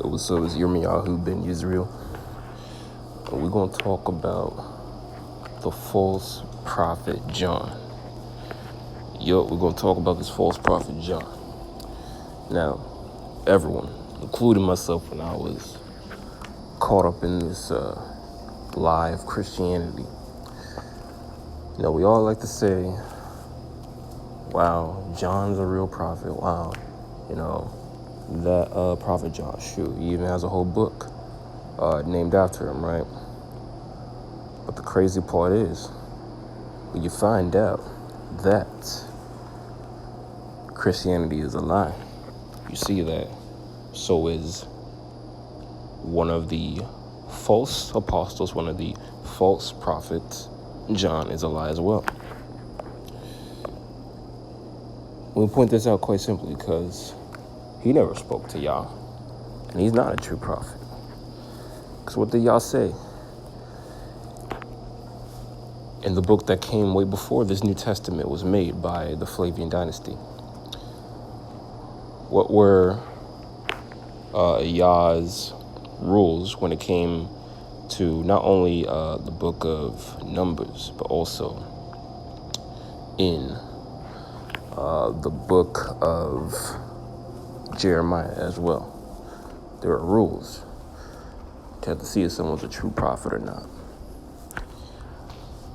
What's up? It's Yirmiyahu ben Yisrael. We're going to talk about the false prophet John. We're going to talk about this false prophet John. Now, everyone, including myself when I was caught up in this lie of Christianity, we all like to say, wow, John's a real prophet. Wow, that prophet John, shoot, he even has a whole book named after him, right? But the crazy part is, when you find out that Christianity is a lie, you see that so is one of the false apostles, one of the false prophets, John, is a lie as well. We point this out quite simply because he never spoke to Yah, and he's not a true prophet. Because what did Yah say? In the book that came way before this New Testament was made by the Flavian dynasty, what were Yah's rules when it came to not only the book of Numbers, but also in the book of Jeremiah as well? There are rules to have to see if someone's a true prophet or not.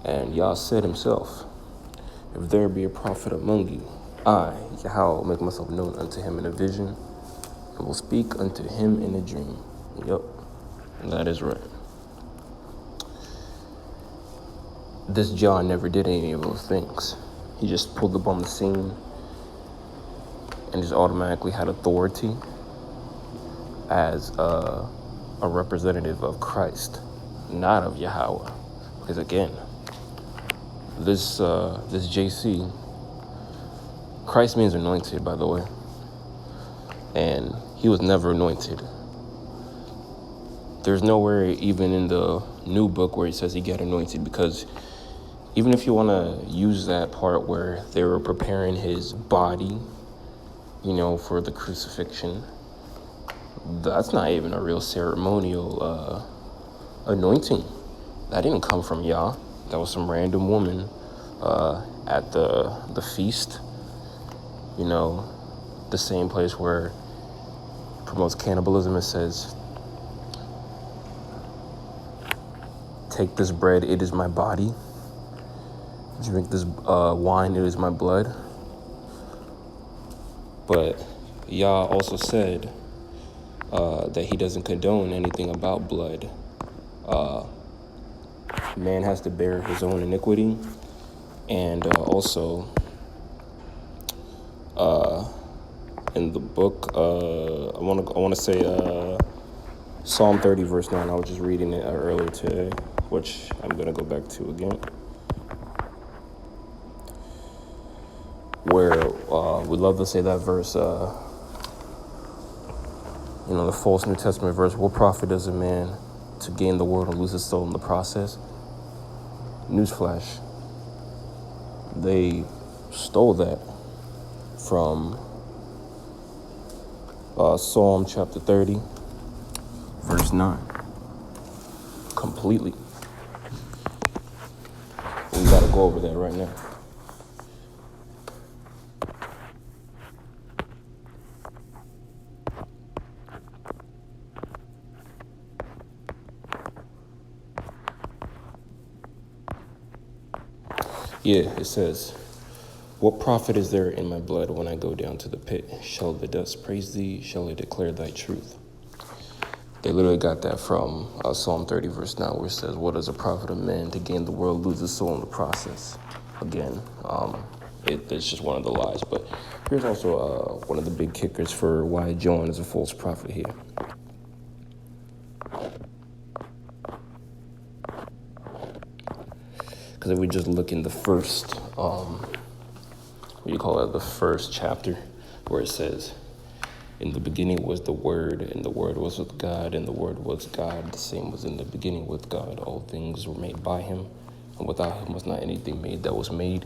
And Yah said himself, if there be a prophet among you, I, Yahweh, will make myself known unto him in a vision, and will speak unto him in a dream. Yep, that is right. This John never did any of those things. He just pulled up on the scene and just automatically had authority as a representative of Christ, not of Yahweh. Because again, this JC, Christ means anointed, by the way, and he was never anointed. There's nowhere even in the new book where he says he got anointed, because even if you want to use that part where they were preparing his body, for the crucifixion, that's not even a real ceremonial anointing. That didn't come from Yah. That was some random woman at the feast, the same place where it promotes cannibalism. It says, take this bread, it is my body. Drink this wine, it is my blood. But Yah also said that he doesn't condone anything about blood. Man has to bear his own iniquity. And also, in the book, I want to say Psalm 30, verse 9. I was just reading it earlier today, which I'm going to go back to again, where we love to say that verse, the false New Testament verse, what profit does a man to gain the world and lose his soul in the process? Newsflash, they stole that from Psalm chapter 30, verse 9, completely. We got to go over that right now. Yeah, it says, what profit is there in my blood when I go down to the pit? Shall the dust praise thee? Shall it declare thy truth? They literally got that from Psalm 30, verse 9, where it says, what is a profit of man to gain the world, lose his soul in the process? Again, it's just one of the lies. But here's also one of the big kickers for why John is a false prophet here. Because if we just look in the first, the first chapter, where it says, in the beginning was the Word, and the Word was with God, and the Word was God. The same was in the beginning with God. All things were made by him, and without him was not anything made that was made.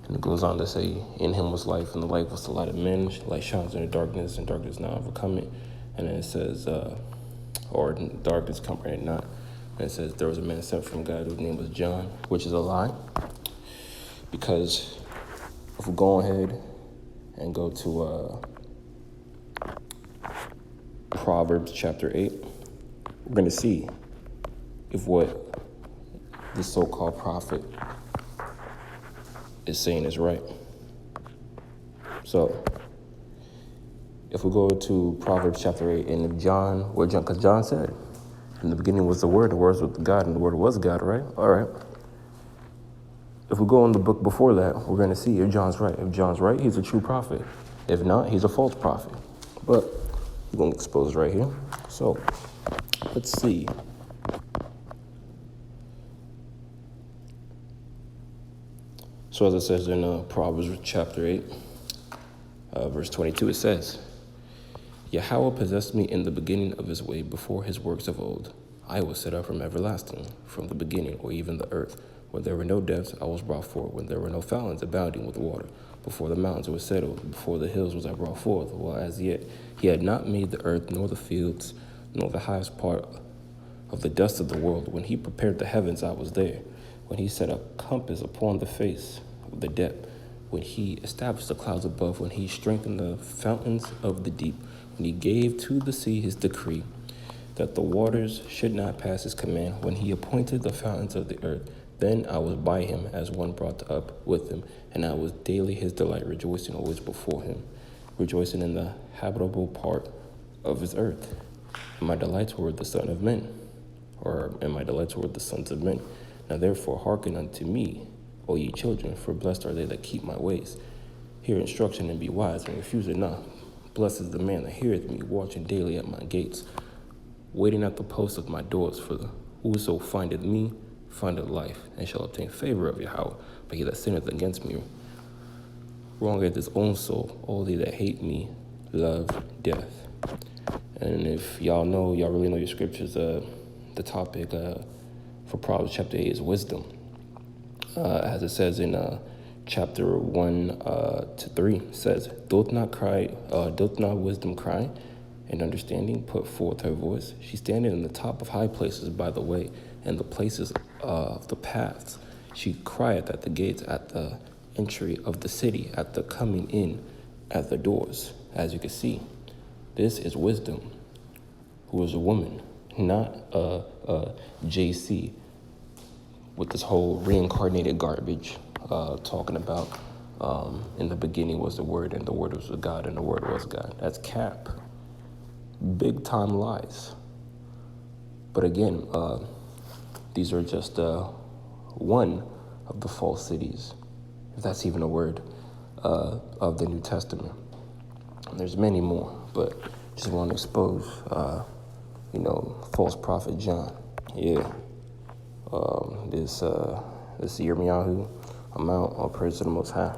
And it goes on to say, in him was life, and the life was the light of men. Light shines in the darkness, and darkness not overcome it. And then it says, or darkness comprehend not. And it says, there was a man sent from God whose name was John, which is a lie. Because if we go ahead and go to Proverbs chapter 8, we're going to see if what this so-called prophet is saying is right. So, if we go to Proverbs chapter 8, and if John, because John said, in the beginning was the Word was with God, and the Word was God, right? All right. If we go in the book before that, we're going to see if John's right. If John's right, he's a true prophet. If not, he's a false prophet. But we're going to expose right here. So, let's see. So as it says in Proverbs chapter 8, verse 22, it says, Yahweh possessed me in the beginning of his way before his works of old. I was set up from everlasting, from the beginning, or even the earth. When there were no depths, I was brought forth. When there were no fountains abounding with water. Before the mountains were settled, before the hills was I brought forth. While as yet he had not made the earth, nor the fields, nor the highest part of the dust of the world. When he prepared the heavens, I was there. When he set a compass upon the face of the depth. When he established the clouds above. When he strengthened the fountains of the deep. When he gave to the sea his decree, that the waters should not pass his command. When he appointed the fountains of the earth, then I was by him as one brought up with him, and I was daily his delight, rejoicing always before him, rejoicing in the habitable part of his earth. And my delights were the Son of Men, and my delights were the sons of men. Now therefore hearken unto me, O ye children, for blessed are they that keep my ways. Hear instruction and be wise, and refuse it not. Blessed is the man that heareth me, watching daily at my gates, waiting at the posts of my doors. For whoso findeth me findeth life, and shall obtain favor of Yahweh. But he that sinneth against me wrongeth his own soul. All they that hate me love death. And if y'all really know your scriptures, the topic for Proverbs chapter 8 is wisdom. As it says in chapter 1 to 3, it says, doth not wisdom cry, and understanding put forth her voice? She standeth in the top of high places by the way, and the places of the paths. She crieth at the gates, at the entry of the city, at the coming in, at the doors. As you can see, this is wisdom, who is a woman, not a JC with this whole reincarnated garbage, talking about in the beginning was the Word, and the Word was with God, and the Word was God. That's cap. Big time lies. But again, these are just one of the false cities, if that's even a word, of the New Testament. And there's many more, but just want to expose, false prophet John. Yeah. This Yirmiyahu, I'm out. All praise to the Most High.